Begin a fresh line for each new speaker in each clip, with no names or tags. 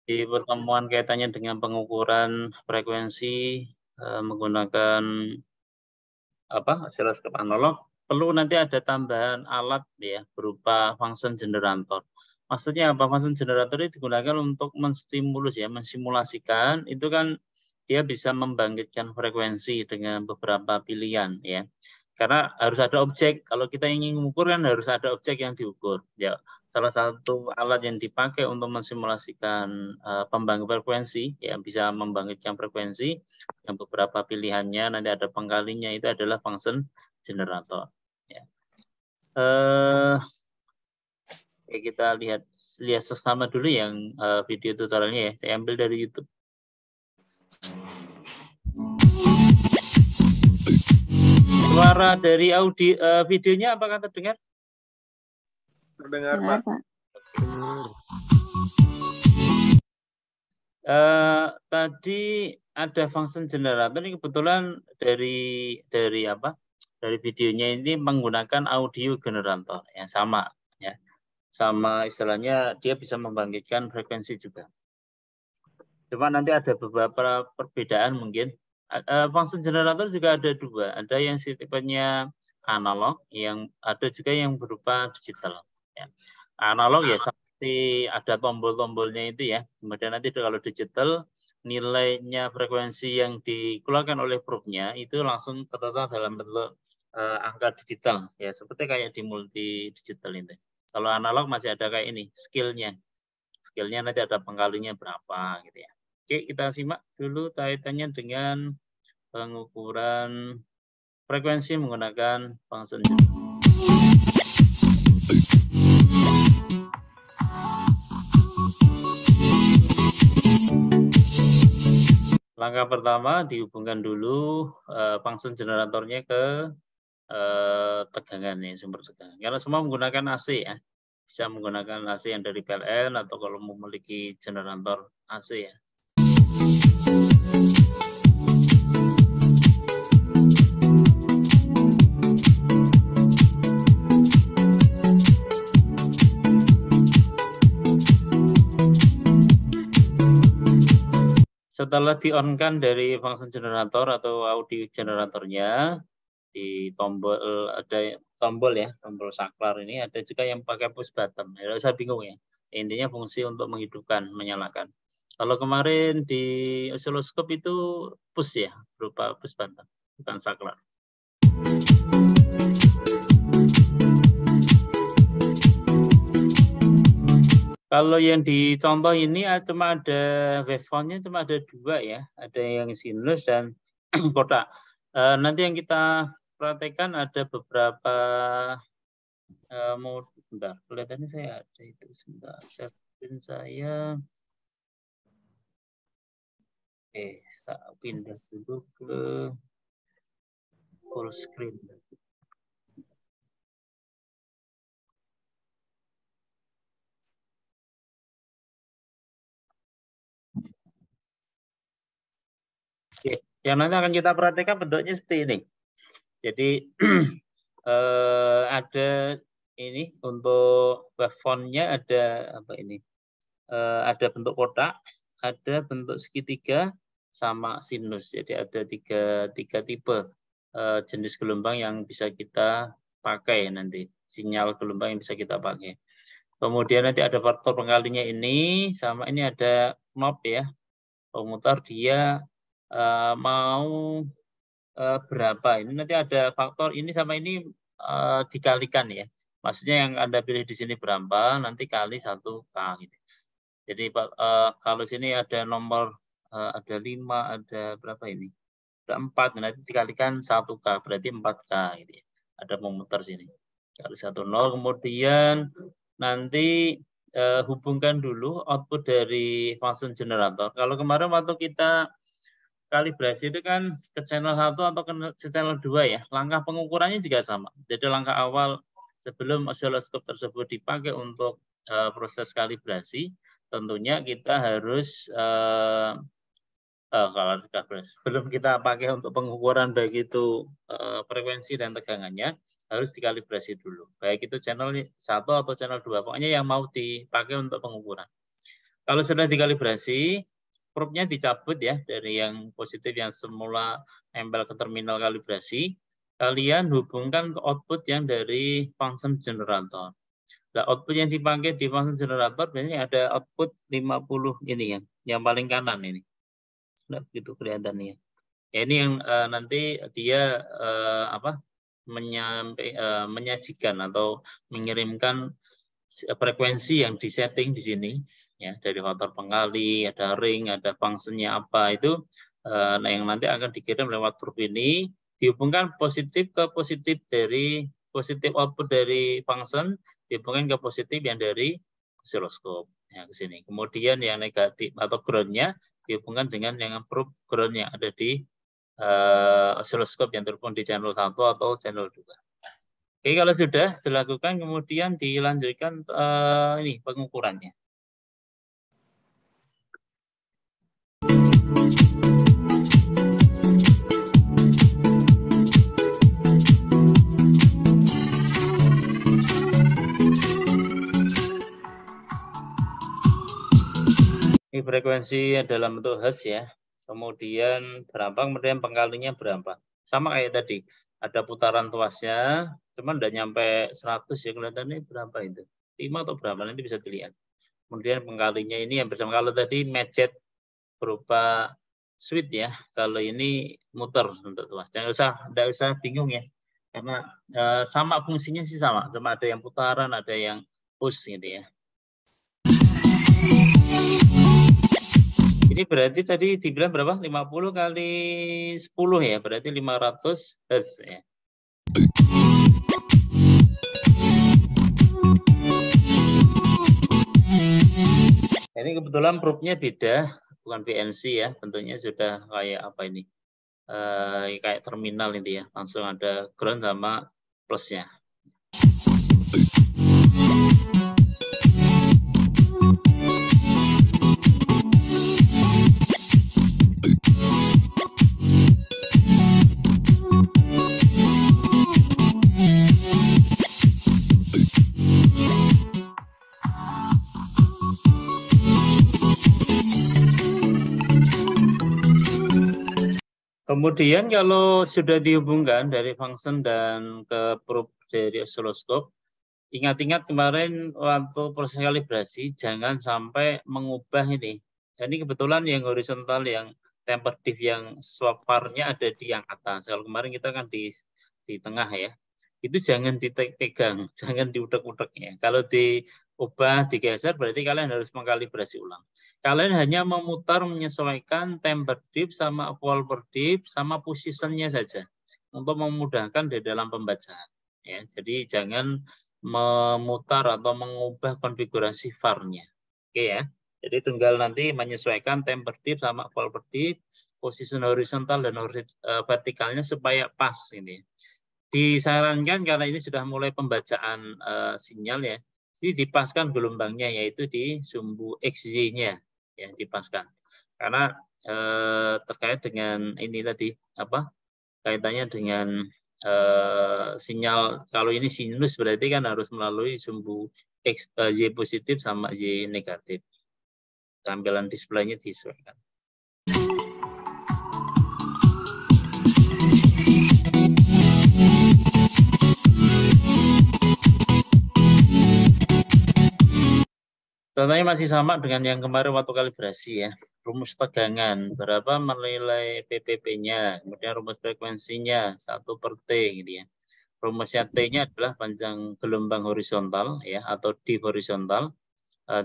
Di pertemuan kaitannya dengan pengukuran frekuensi menggunakan oscilloscope analog, perlu nanti ada tambahan alat ya berupa function generator. Maksudnya apa? Function generator itu digunakan untuk menstimulus ya, mensimulasikan itu kan dia bisa membangkitkan frekuensi dengan beberapa pilihan ya. Karena harus ada objek. Kalau kita ingin mengukur kan harus ada objek yang diukur. Ya, salah satu alat yang dipakai untuk mensimulasikan pembangkit frekuensi yang bisa membangkitkan frekuensi yang beberapa pilihannya nanti ada pengkalinya itu adalah function generator. Ya. Oke, kita lihat sesama dulu yang video tutorialnya ya. Saya ambil dari YouTube. Suara dari audio videonya apakah terdengar?
Terdengar, Pak.
Tadi ada function generator ini kebetulan dari videonya ini menggunakan audio generator yang sama ya. Sama istilahnya dia bisa membangkitkan frekuensi juga. Cuma nanti ada beberapa perbedaan mungkin. Function generator juga ada dua. Ada yang tipenya analog, yang ada juga yang berupa digital. Ya. Analog ya seperti ada tombol-tombolnya itu ya. Kemudian nanti kalau digital nilainya frekuensi yang dikeluarkan oleh probe-nya itu langsung tertata dalam bentuk angka digital ya, seperti kayak di multi digital ini. Kalau analog masih ada kayak ini skillnya nanti ada pengkalinya berapa gitu ya. Oke, kita simak dulu kaitannya dengan pengukuran frekuensi menggunakan function. Langkah pertama dihubungkan dulu function generatornya ke tegangan nih, sumber tegangan. Karena semua menggunakan AC ya. Bisa menggunakan AC yang dari PLN atau kalau memiliki generator AC ya. Setelah di-on-kan dari function generator atau audio generatornya, di tombol ada tombol ya, tombol saklar ini ada juga yang pakai push button. Ya, saya bingung ya. Intinya fungsi untuk menghidupkan, menyalakan. Kalau kemarin di oscilloscope itu push ya, berupa push button, bukan saklar. Kalau yang dicontoh ini cuma ada waveformnya cuma ada dua ya, ada yang sinus dan kotak. Nanti yang kita praktekkan ada beberapa mode. Bentar, kelihatannya saya ada itu sebentar. Screen saya. Saya pindah dulu ke full screen. Oke, yang nanti akan kita praktekkan bentuknya seperti ini. Jadi ada ini untuk waveformnya ada apa ini? Ada bentuk kotak, ada bentuk segitiga, sama sinus. Jadi ada tiga tipe jenis gelombang yang bisa kita pakai nanti. Sinyal gelombang yang bisa kita pakai. Kemudian nanti ada faktor pengalinya ini, sama ini ada knob ya. Pemutar dia mau berapa. Ini nanti ada faktor ini sama ini dikalikan ya. Maksudnya yang Anda pilih di sini berapa, nanti kali 1K gitu. Jadi kalau sini ada nomor ada 5, ada berapa ini? Ada 4, nanti dikalikan 1K berarti 4K gitu ya. Ada pemutar sini. Kali 10, kemudian nanti hubungkan dulu output dari function generator. Kalau kemarin waktu kita kalibrasi itu kan ke channel 1 atau ke channel 2 ya. Langkah pengukurannya juga sama. Jadi langkah awal sebelum oscilloscope tersebut dipakai untuk proses kalibrasi, tentunya kita harus kalau sebelum kita pakai untuk pengukuran baik itu frekuensi dan tegangannya harus dikalibrasi dulu. Baik itu channel 1 atau channel 2, pokoknya yang mau dipakai untuk pengukuran. Kalau sudah dikalibrasi, probe-nya dicabut ya dari yang positif yang semula nempel ke terminal kalibrasi. Kalian hubungkan ke output yang dari function generator. Nah, output yang dipakai di function generator biasanya ada output 50 ini yang paling kanan ini. Nah, begitu kelihatannya. Ya, ini yang nanti dia menyajikan atau mengirimkan frekuensi yang disetting di sini ya, dari faktor pengkali, ada ring, ada fungsinya apa itu yang nanti akan dikirim lewat probe ini, dihubungkan positif ke positif dari positif output dari function dihubungkan ke positif yang dari osiloskop ya ke sini. Kemudian yang negatif atau ground-nya dihubungkan dengan yang probe ground yang ada di osiloskop yang terhubung di channel 1 atau channel 2. Oke, kalau sudah dilakukan kemudian dilanjutkan ini pengukurannya. Ini frekuensi dalam bentuk hertz ya. Kemudian berapa, kemudian pengkalinya berapa. Sama kayak tadi, ada putaran tuasnya, cuman udah nyampe 100 ya, kelihatannya berapa itu. 5 atau berapa, nanti bisa dilihat. Kemudian pengkalinya ini yang bersama, kalau tadi matchet berupa switch ya, kalau ini muter untuk tuas. Tidak usah bingung ya, karena sama fungsinya sih sama, cuma ada yang putaran, ada yang push gitu ya. Ini berarti tadi dibilang berapa? 50 kali 10 ya, berarti 500 Hz ya. Ini kebetulan probe-nya beda, bukan VNC ya, tentunya sudah kayak apa ini? Kayak terminal ini ya, langsung ada ground sama plusnya. Kemudian kalau sudah dihubungkan dari function dan ke probe dari osiloskop, ingat-ingat kemarin waktu proses kalibrasi jangan sampai mengubah ini. Jadi kebetulan yang horizontal yang tempered diff yang swap var-nya ada di yang atas. Kalau kemarin kita kan di tengah ya. Itu jangan dipegang, jangan diutek-utek ya. Kalau diubah, digeser berarti kalian harus mengkalibrasi ulang. Kalian hanya memutar menyesuaikan tempered diff sama wall per diff sama positionnya saja untuk memudahkan di dalam pembacaan. Ya, jadi jangan memutar atau mengubah konfigurasi var-nya. Oke ya. Jadi tinggal nanti menyesuaikan tempered diff sama wall per diff, position horizontal dan vertikalnya supaya pas ini. Disarankan karena ini sudah mulai pembacaan sinyal ya, jadi dipaskan gelombangnya yaitu di sumbu XY-nya ya, dipaskan. Karena terkait dengan ini tadi apa? Kaitannya dengan sinyal, kalau ini sinus berarti kan harus melalui sumbu Y positif sama Y negatif. Tampilan displaynya disesuaikan. Contohnya masih sama dengan yang kemarin waktu kalibrasi ya. Rumus tegangan, berapa menilai PPP-nya, kemudian rumus frekuensinya 1/T gitu ya. Rumusnya T-nya adalah panjang gelombang horizontal ya atau diff horizontal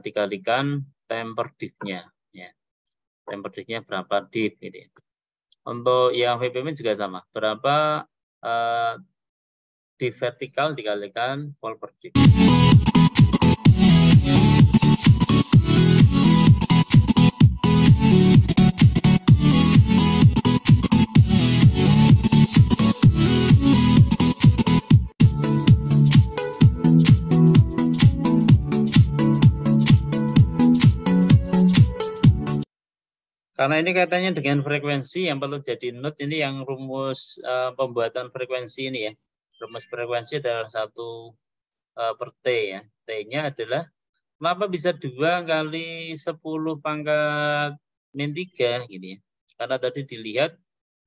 dikalikan tempered diff-nya ya. Tempered diff-nya berapa diff gitu ya. Untuk yang VPP juga sama, berapa diff vertikal dikalikan wall per diff. Karena ini kaitannya dengan frekuensi yang perlu jadi note ini yang rumus pembuatan frekuensi ini ya. Rumus frekuensi adalah 1/T ya. T-nya adalah Kenapa bisa 2 kali 10 pangkat min 3 gitu ya? Karena tadi dilihat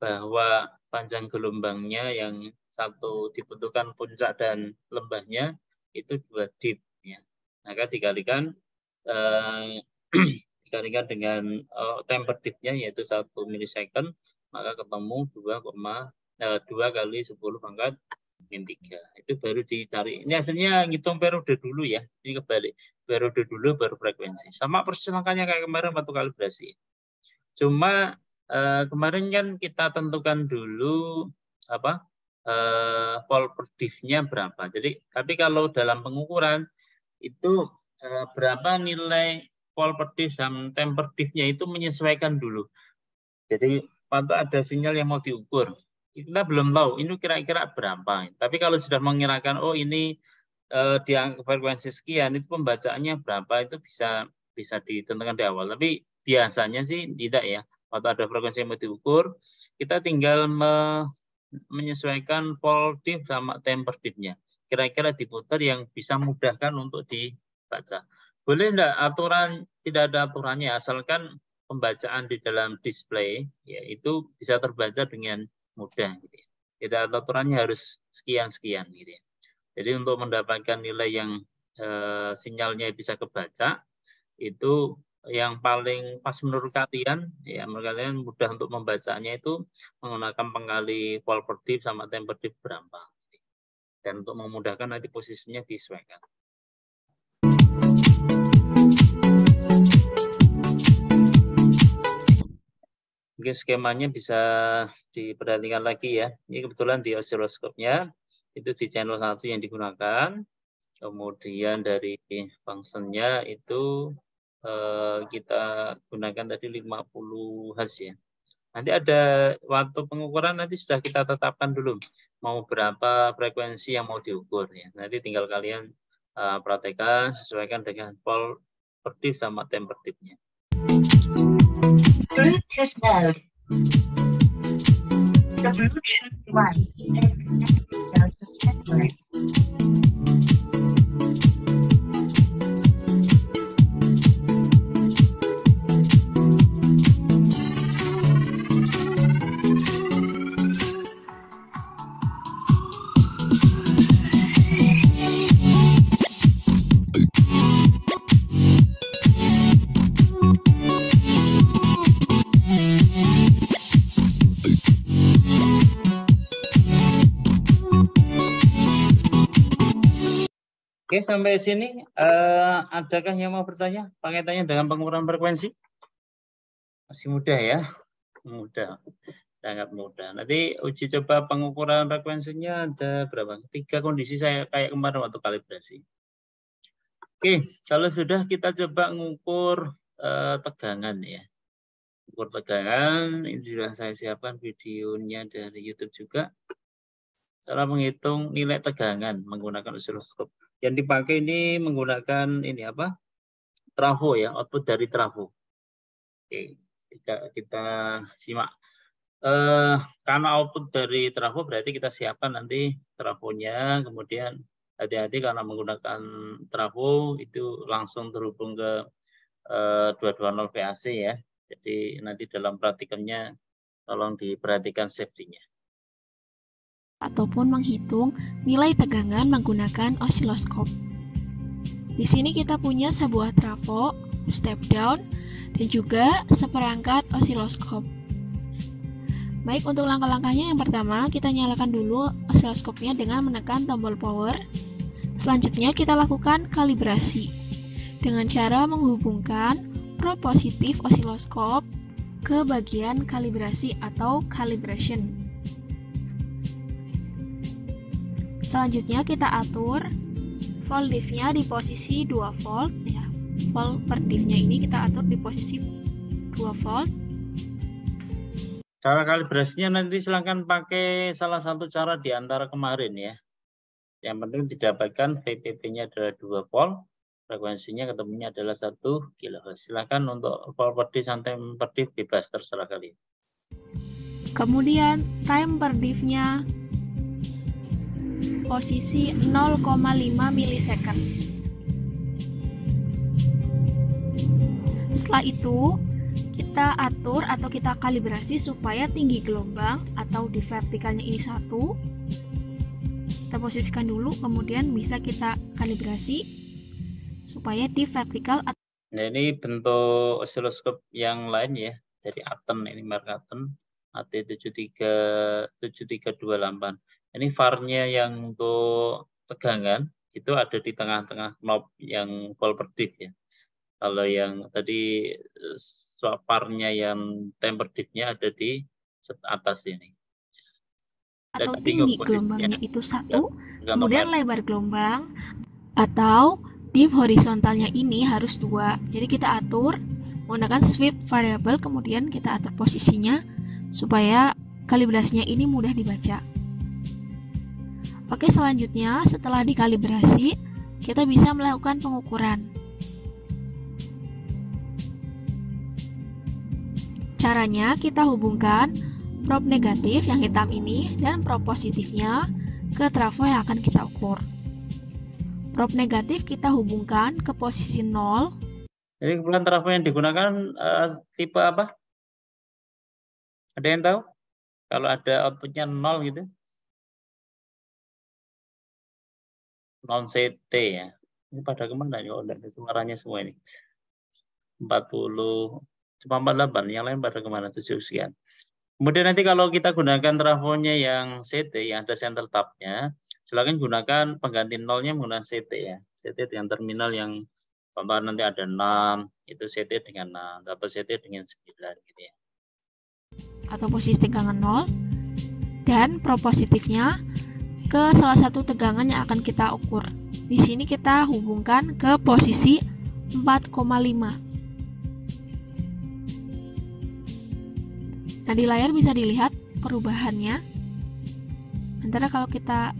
bahwa panjang gelombangnya yang satu dibutuhkan puncak dan lembahnya itu 2 dip ya. Maka dikalikan dikalikan dengan temper dipnya yaitu 1 milisecond, maka ketemu 2 kali 10 pangkat min 3. Itu baru dicari. Ini hasilnya ngitung periode dulu ya. Ini kebalik. Periode dulu baru frekuensi. Sama persis angkanya kayak kemarin waktu kalibrasi. Cuma kemarin kan kita tentukan dulu apa pol per diff-nya berapa. Jadi tapi kalau dalam pengukuran itu berapa nilai pol per diff dan temper diff-nya itu menyesuaikan dulu. Jadi waktu ada sinyal yang mau diukur, kita belum tahu ini kira-kira berapa. Tapi kalau sudah mengirakan oh ini di angka frekuensi sekian, itu pembacaannya berapa itu bisa ditentukan di awal. Tapi biasanya sih tidak ya. Waktu ada frekuensi yang mau diukur, kita tinggal menyesuaikan pol diff sama temper diff-nya. Kira-kira diputar yang bisa mudahkan untuk dibaca. Boleh enggak aturan, tidak ada aturannya, asalkan pembacaan di dalam display yaitu bisa terbaca dengan mudah gitu ya. Tidak ada aturannya harus sekian-sekian gitu ya. Jadi untuk mendapatkan nilai yang sinyalnya bisa kebaca itu yang paling pas menurut kalian ya, menurut kalian mudah untuk membacanya itu menggunakan pengkali pol per diff sama temper diff berapa. Dan untuk memudahkan nanti posisinya disesuaikan. Mungkin skemanya bisa diperhatikan lagi ya. Ini kebetulan di osiloskopnya itu di channel 1 yang digunakan. Kemudian dari functionnya itu kita gunakan tadi 50 Hz ya. Nanti ada waktu pengukuran nanti sudah kita tetapkan dulu mau berapa frekuensi yang mau diukur ya. Nanti tinggal kalian praktekkan sesuaikan dengan pol per diff sama temper diff-nya.
Bluetooth mode. The Bluetooth device is successfully.
Oke, sampai sini adakah yang mau bertanya kaitannya dengan pengukuran frekuensi? Masih mudah ya? Mudah, sangat mudah. Nanti uji coba pengukuran frekuensinya ada berapa? 3 kondisi saya kayak kemarin waktu kalibrasi. Oke, kalau sudah kita coba mengukur tegangan ya. Ukur tegangan, ini sudah saya siapkan videonya dari YouTube juga. Cara menghitung nilai tegangan menggunakan osiloskop. Yang dipakai ini menggunakan ini apa? Trafo ya, output dari trafo. Oke, kita simak. Karena output dari trafo berarti kita siapkan nanti trafonya, kemudian hati-hati karena menggunakan trafo itu langsung terhubung ke 220 VAC ya. Jadi nanti dalam praktikumnya tolong diperhatikan safety-nya.
Ataupun menghitung nilai tegangan menggunakan osiloskop. Di sini kita punya sebuah trafo, step down, dan juga seperangkat osiloskop. Baik, untuk langkah-langkahnya yang pertama kita nyalakan dulu osiloskopnya dengan menekan tombol power. Selanjutnya kita lakukan kalibrasi dengan cara menghubungkan probe positif osiloskop ke bagian kalibrasi atau calibration. Selanjutnya kita atur volt diff-nya di posisi 2 volt ya. Volt per diff-nya ini kita atur di posisi 2 volt.
Cara kalibrasinya nanti silakan pakai salah satu cara di antara kemarin ya. Yang penting didapatkan VPP-nya adalah 2 volt, frekuensinya ketemunya adalah 1 kHz. Silakan untuk volt per diff sampai per diff bebas terserah kalian.
Kemudian time per diff-nya posisi 0,5 milisecond. Setelah itu, kita atur atau kita kalibrasi supaya tinggi gelombang atau di vertikalnya ini 1. Kita posisikan dulu, kemudian bisa kita kalibrasi supaya di vertikal.
Nah, ini bentuk osiloskop yang lain ya, dari Aten, ini merek Aten AT7328. Ini VAR-nya yang untuk tegangan itu ada di tengah-tengah knob yang Volperdif ya. Kalau yang tadi VAR-nya yang temper diff-nya ada di atas ini.
Atau tinggi gelombangnya itu 1, kemudian lebar gelombang atau diff horizontalnya ini harus 2. Jadi kita atur menggunakan sweep variable, kemudian kita atur posisinya supaya kalibrasinya ini mudah dibaca. Oke, selanjutnya setelah dikalibrasi, kita bisa melakukan pengukuran. Caranya kita hubungkan probe negatif yang hitam ini dan probe positifnya ke trafo yang akan kita ukur. Probe negatif kita hubungkan ke posisi 0.
Jadi kebetulan trafo yang digunakan tipe apa? Ada yang tahu? Kalau ada outputnya 0 gitu. Non CT ya. Ini pada kemana nih? Oh, ada suaranya semua ini. 40, cuma 48, yang lain pada kemana? 7 sekian. Kemudian nanti kalau kita gunakan trafonya yang CT, yang ada center tab-nya, silakan gunakan pengganti nolnya menggunakan CT ya. CT dengan terminal yang contoh nanti ada 6, itu CT dengan 6, atau CT dengan 9 gitu ya.
Atau posisi tegangan 0, dan probe positifnya ke salah satu tegangan yang akan kita ukur. Di sini kita hubungkan ke posisi 4,5. Nah, di layar bisa dilihat perubahannya antara kalau kita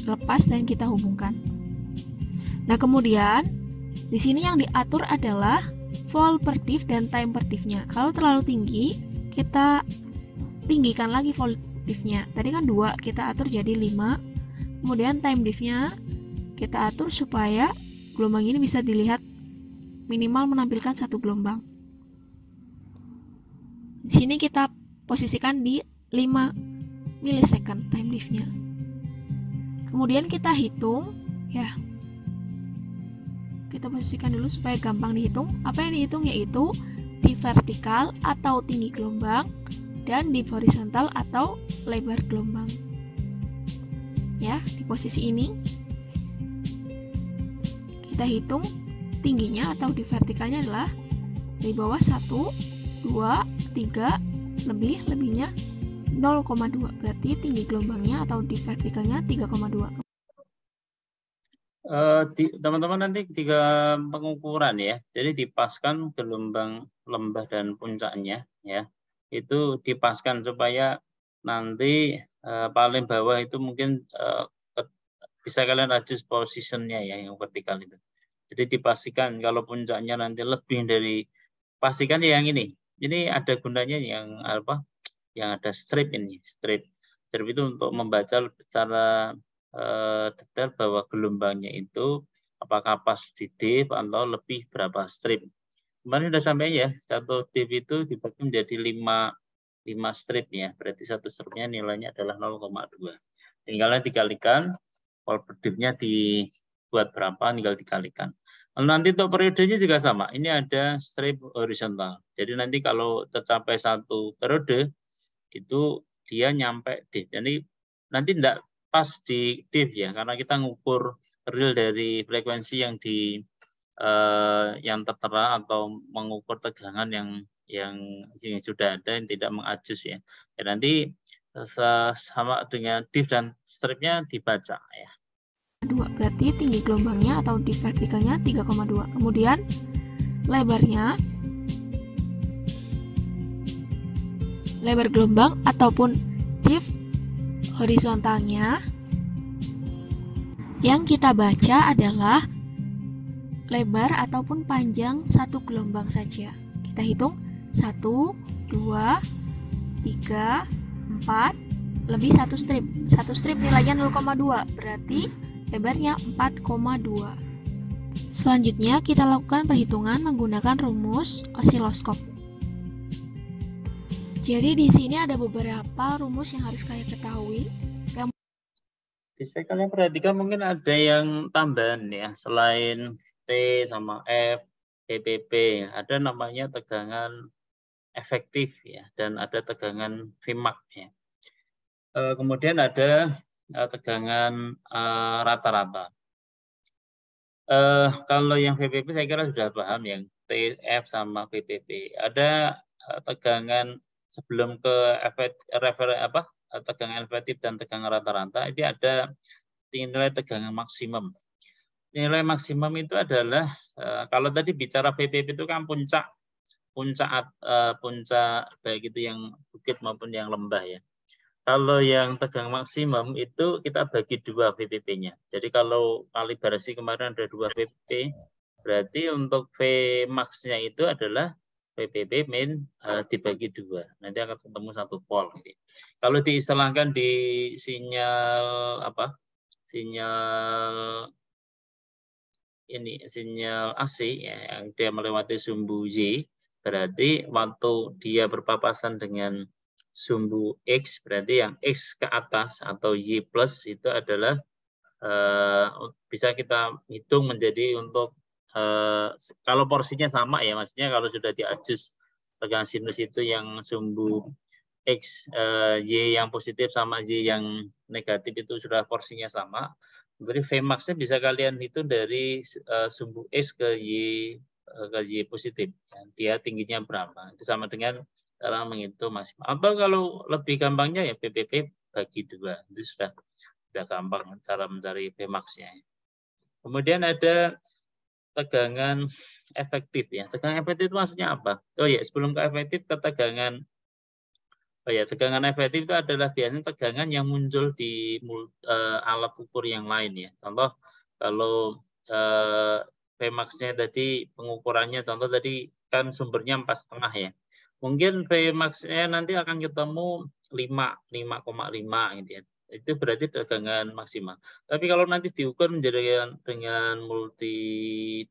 lepas dan kita hubungkan. Nah, kemudian di sini yang diatur adalah volt per diff dan time per diff-nya. Kalau terlalu tinggi, kita tinggikan lagi volt diff-nya. Tadi kan 2, kita atur jadi 5. Kemudian time diff-nya kita atur supaya gelombang ini bisa dilihat minimal menampilkan 1 gelombang. Di sini kita posisikan di 5 milisecond time diff-nya. Kemudian kita hitung ya. Kita posisikan dulu supaya gampang dihitung. Apa yang dihitung yaitu di vertikal atau tinggi gelombang dan di horizontal atau lebar gelombang. Ya, di posisi ini kita hitung tingginya atau di vertikalnya adalah dari bawah 1, 2, 3, lebihnya 0,2. Berarti tinggi gelombangnya atau di vertikalnya 3,2.
Teman-teman nanti 3 pengukuran ya. Jadi dipaskan gelombang lembah dan puncaknya ya. Itu dipaskan supaya nanti paling bawah itu mungkin bisa kalian adjust positionnya ya, yang vertikal itu. Jadi dipastikan kalau puncaknya nanti lebih dari, pastikan yang ini. Ini ada gunanya yang apa? Yang ada strip ini, strip itu untuk membaca secara detail bahwa gelombangnya itu apakah pas di diff atau lebih berapa strip. Kemarin sudah sampai ya, satu diff itu dibagi menjadi 5 strip ya, berarti satu stripnya nilainya adalah 0,2. Tinggal dikalikan, volt per diff-nya dibuat berapa, tinggal dikalikan. Lalu nanti untuk periodenya juga sama, ini ada strip horizontal. Jadi nanti kalau tercapai 1 periode, itu dia nyampe diff. Jadi nanti tidak pas di diff ya, karena kita ngukur real dari frekuensi yang yang tertera atau mengukur tegangan yang sudah ada, yang tidak mengadjust ya. Nanti sama dengan diff dan stripnya dibaca ya.
2, berarti tinggi gelombangnya atau di vertikalnya 3,2. Kemudian lebar gelombang ataupun diff horizontalnya yang kita baca adalah lebar ataupun panjang 1 gelombang saja. Kita hitung 1, 2, 3, 4, lebih 1 strip. 1 strip nilainya 0,2, berarti lebarnya 4,2. Selanjutnya kita lakukan perhitungan menggunakan rumus osiloskop. Jadi di sini ada beberapa rumus yang harus kalian ketahui.
Bisa kalian perhatikan mungkin ada yang tambahan ya, selain T sama F, PPP, ada namanya tegangan efektif ya, dan ada tegangan Vmax ya. Kemudian ada tegangan rata-rata. Kalau yang VPP saya kira sudah paham, yang TF sama VPP. Ada tegangan sebelum ke tegangan efektif dan tegangan rata-rata, ini ada nilai tegangan maksimum. Nilai maksimum itu adalah kalau tadi bicara VPP itu kan puncak baik itu yang bukit maupun yang lembah ya. Kalau yang tegangan maksimum itu kita bagi dua VPP-nya. Jadi kalau kalibrasi kemarin ada 2 VPP, berarti untuk Vmax-nya itu adalah VPP min dibagi 2. Nanti akan ketemu 1 volt. Kalau diistilahkan di sinyal sinyal AC ya, yang dia melewati sumbu Y, berarti waktu dia berpapasan dengan sumbu X, berarti yang X ke atas atau Y plus itu adalah bisa kita hitung menjadi untuk kalau porsinya sama ya, maksudnya kalau sudah diadjust tegangan sinus itu yang sumbu X, Y yang positif sama Y yang negatif itu sudah porsinya sama, berarti Vmax-nya bisa kalian hitung dari sumbu X ke Y positif. Dia tingginya berapa? Itu sama dengan cara menghitung maksimal. Atau kalau lebih gampangnya ya PPP bagi 2. Itu sudah gampang cara mencari Vmax-nya. Kemudian ada tegangan efektif ya. Tegangan efektif itu maksudnya apa? Oh ya, sebelum ke efektif ke tegangan. Oh ya, tegangan efektif itu adalah biasanya tegangan yang muncul di alat ukur yang lain ya. Contoh kalau Vmax-nya tadi pengukurannya, contoh tadi kan sumbernya 4,5 ya. Mungkin Vmax-nya nanti akan ketemu 5,5 gitu ya. Itu berarti tegangan maksimal. Tapi kalau nanti diukur menjadi dengan multi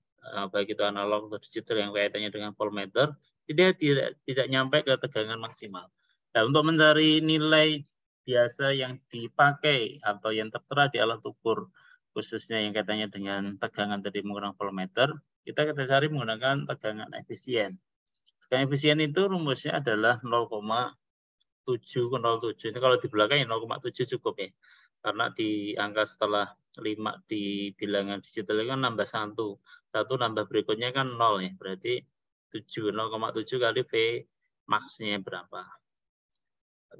baik itu analog atau digital yang kaitannya dengan voltmeter, tidak nyampe ke tegangan maksimal. Nah, untuk mencari nilai biasa yang dipakai atau yang tertera di alat ukur khususnya yang kaitannya dengan tegangan tadi menggunakan voltmeter, kita cari menggunakan tegangan efisien. Tegangan efisien itu rumusnya adalah 0,707. Ini kalau di belakang ya 0,7 cukup ya. Karena di angka setelah 5 di bilangan digital itu kan nambah 1. 1 nambah berikutnya kan 0 ya. Berarti 0,7 kali Vmax-nya berapa.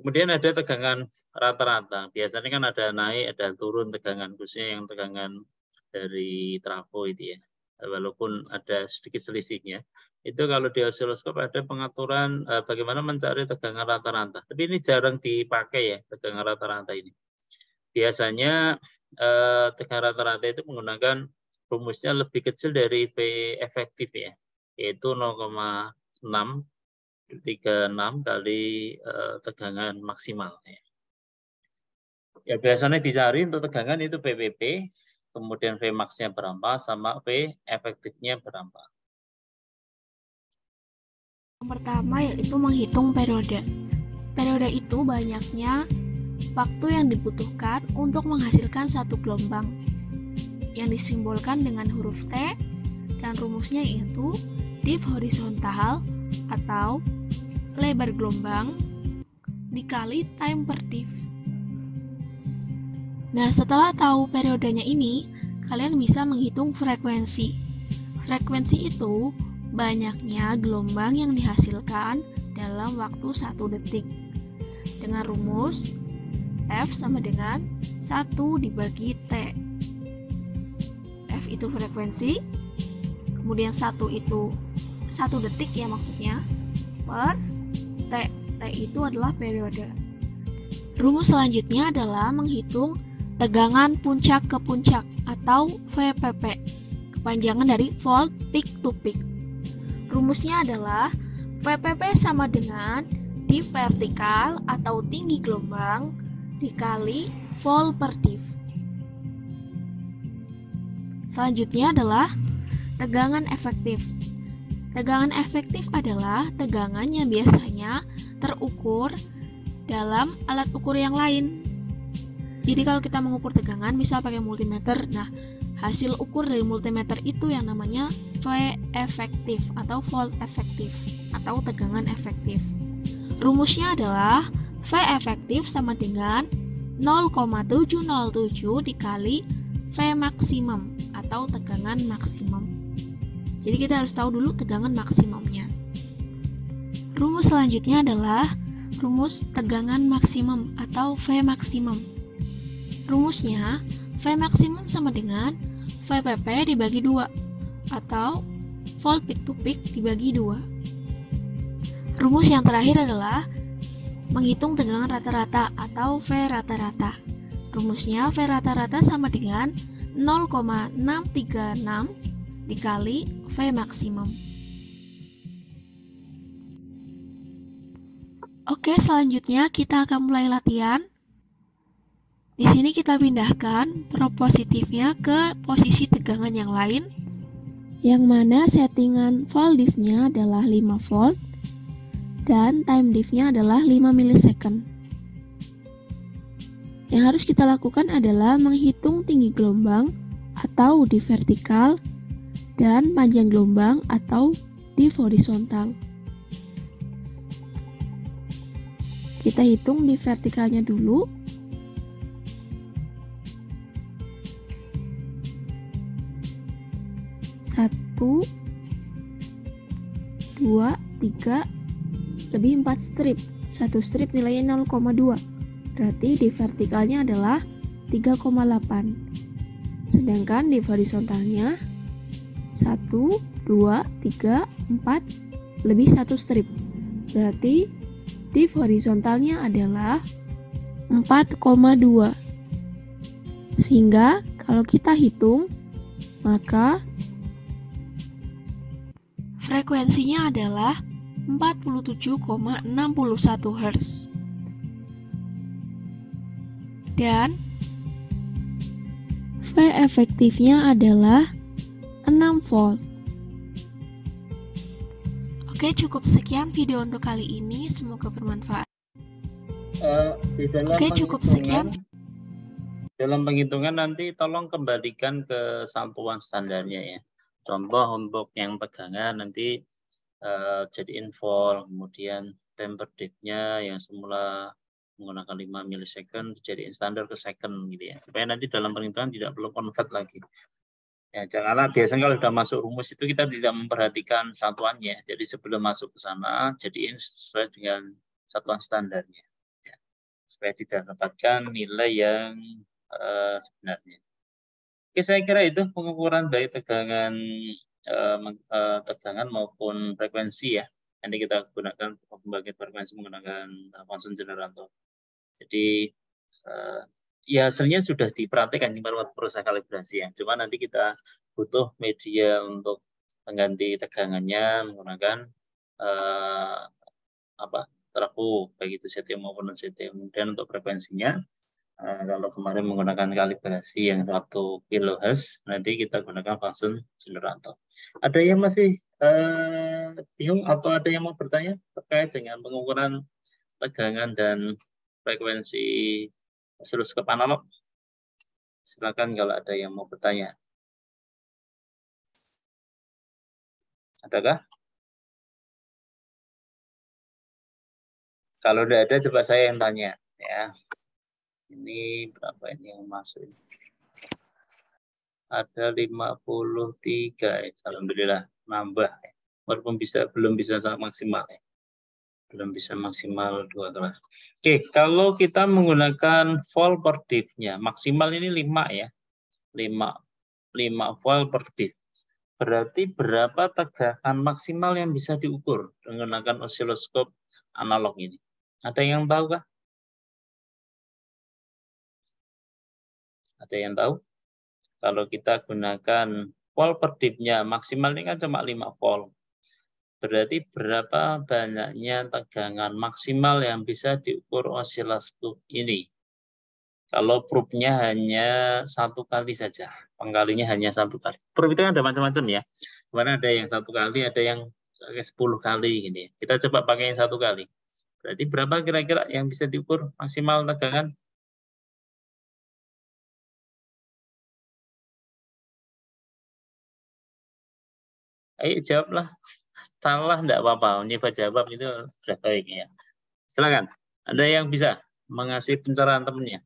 Kemudian ada tegangan rata-rata. Biasanya kan ada naik, ada turun tegangan. Khususnya yang tegangan dari trafo itu ya. Walaupun ada sedikit selisihnya. Itu kalau di osiloskop ada pengaturan bagaimana mencari tegangan rata-rata. Tapi ini jarang dipakai ya, tegangan rata-rata ini. Biasanya tegangan rata-rata itu menggunakan rumusnya lebih kecil dari V efektif ya, yaitu 0,636 kali tegangan maksimal. Ya biasanya dicari untuk tegangan itu PPP, kemudian Vmax-nya berapa, sama V efektifnya berapa.
Yang pertama yaitu menghitung periode. Periode itu banyaknya waktu yang dibutuhkan untuk menghasilkan satu gelombang yang disimbolkan dengan huruf T, dan rumusnya yaitu div horizontal atau lebar gelombang dikali time per div. Nah, setelah tahu periodenya ini, kalian bisa menghitung frekuensi. Frekuensi itu banyaknya gelombang yang dihasilkan dalam waktu 1 detik. Dengan rumus F sama dengan 1 dibagi T. F itu frekuensi, kemudian 1 itu 1 detik ya maksudnya, per T. T itu adalah periode. Rumus selanjutnya adalah menghitung tegangan puncak ke puncak atau VPP, kepanjangan dari volt peak to peak. Rumusnya adalah VPP sama dengan div vertikal atau tinggi gelombang dikali volt per div. Selanjutnya adalah tegangan efektif. Tegangan efektif adalah tegangan yang biasanya terukur dalam alat ukur yang lain. Jadi kalau kita mengukur tegangan, misal pakai multimeter, nah hasil ukur dari multimeter itu yang namanya V efektif atau volt efektif atau tegangan efektif. Rumusnya adalah V efektif sama dengan 0,707 dikali V maksimum atau tegangan maksimum. Jadi kita harus tahu dulu tegangan maksimumnya. Rumus selanjutnya adalah rumus tegangan maksimum atau V maksimum. Rumusnya V maksimum sama dengan VPP dibagi 2 atau volt peak to peak dibagi 2. Rumus yang terakhir adalah menghitung tegangan rata-rata atau V rata-rata. Rumusnya V rata-rata sama dengan 0,636 dikali V maksimum. Oke, selanjutnya kita akan mulai latihan. Di sini kita pindahkan prob positifnya ke posisi tegangan yang lain, yang mana settingan volt diff-nya adalah 5 volt dan time diff-nya adalah 5 milisecond. Yang harus kita lakukan adalah menghitung tinggi gelombang atau di vertikal dan panjang gelombang atau di horizontal. Kita hitung di vertikalnya dulu. Satu, 2, 3, lebih 4 strip. Satu strip nilainya 0,2. Berarti di vertikalnya adalah 3,8. Sedangkan di horizontalnya 1, 2, 3, 4, lebih 1 strip. Berarti di horizontalnya adalah 4,2. Sehingga kalau kita hitung, maka frekuensinya adalah 47,61 Hz. Dan V efektifnya adalah 6 volt. Oke, cukup sekian video untuk kali ini. Semoga bermanfaat. Oke, cukup sekian.
Dalam penghitungan nanti tolong kembalikan ke satuan standarnya ya. Contoh untuk yang tegangan nanti jadiin volt, kemudian temper diff-nya yang semula menggunakan 5 milisecond dijadiin standar ke second gitu ya. Supaya nanti dalam penghitungan tidak perlu convert lagi. Ya, janganlah biasanya kalau sudah masuk rumus itu kita tidak memperhatikan satuannya. Jadi sebelum masuk ke sana, jadiin sesuai dengan satuan standarnya. Ya, supaya tidak dapatkan nilai yang sebenarnya. Oke, saya kira itu pengukuran baik tegangan maupun frekuensi ya. Nanti kita gunakan pembangkit frekuensi menggunakan function generator. Jadi ya hasilnya sudah diperhatikan di proses kalibrasi ya. Cuma nanti kita butuh media untuk mengganti tegangannya menggunakan trafo baik itu CTM maupun non CTM. Kemudian untuk frekuensinya kalau kemarin menggunakan kalibrasi yang 1 kHz, nanti kita gunakan function generator. Ada yang masih bingung atau ada yang mau bertanya terkait dengan pengukuran tegangan dan frekuensi osiloskop analog? Silakan kalau ada yang mau bertanya. Adakah? Kalau tidak ada, coba saya yang tanya ya. Ini berapa ini yang masuk? Ada 53 ya. Alhamdulillah nambah ya. Walaupun belum bisa sangat maksimal ya. Belum bisa maksimal 2 kelas. Oke, kalau kita menggunakan volt per diff-nya, maksimal ini 5 ya. 5 volt per diff. Berarti berapa tegangan maksimal yang bisa diukur menggunakan osiloskop analog ini? Ada yang tahu kah? Ada yang tahu? Kalau kita gunakan volt per diff-nya, maksimal ini kan cuma 5 volt. Berarti berapa banyaknya tegangan maksimal yang bisa diukur osiloskop ini? Kalau proof-nya hanya 1 kali saja, pengkalinya hanya 1 kali. Proof itu kan ada macam-macam ya. Kemarin ada yang 1 kali, ada yang 10 kali gini. Kita coba pakai yang 1 kali. Berarti berapa kira-kira yang bisa diukur maksimal tegangan? Ayo jawablah. Salah enggak apa-apa, nyoba jawab itu sudah baik ya. Silakan. Ada yang bisa mengasih pencerahan temannya.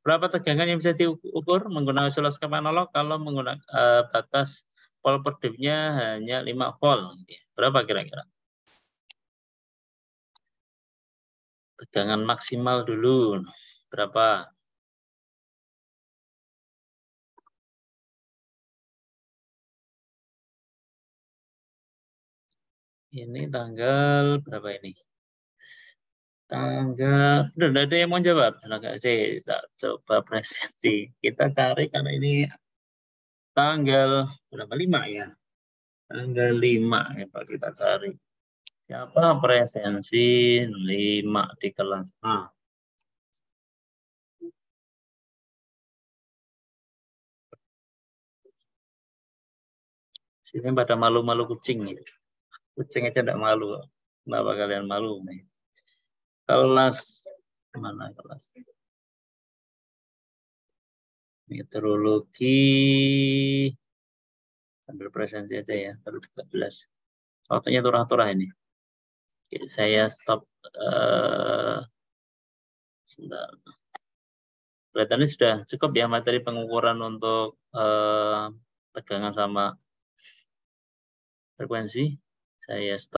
Berapa tegangan yang bisa diukur menggunakan osiloskop analog kalau menggunakan batas volt per dip-nya hanya 5 volt? Berapa kira-kira? Tegangan maksimal dulu. Berapa? Ini tanggal berapa ini? Tanggal, udah ada yang mau jawab. Agak saya coba presensi. Kita cari karena ini tanggal berapa? 5 ya. Tanggal 5 ya Pak, kita cari. Siapa presensi 5 di kelas A? Sini pada malu-malu kucing ya. Kucing aja enggak malu. Kenapa kalian malu nih? Kelas mana kelas? Meteorologi. Ambil presensi aja ya, baru 13. Waktunya turah-turah ini. Oke, saya stop. Kelihatannya sudah cukup ya materi pengukuran untuk tegangan sama frekuensi. Saya stop.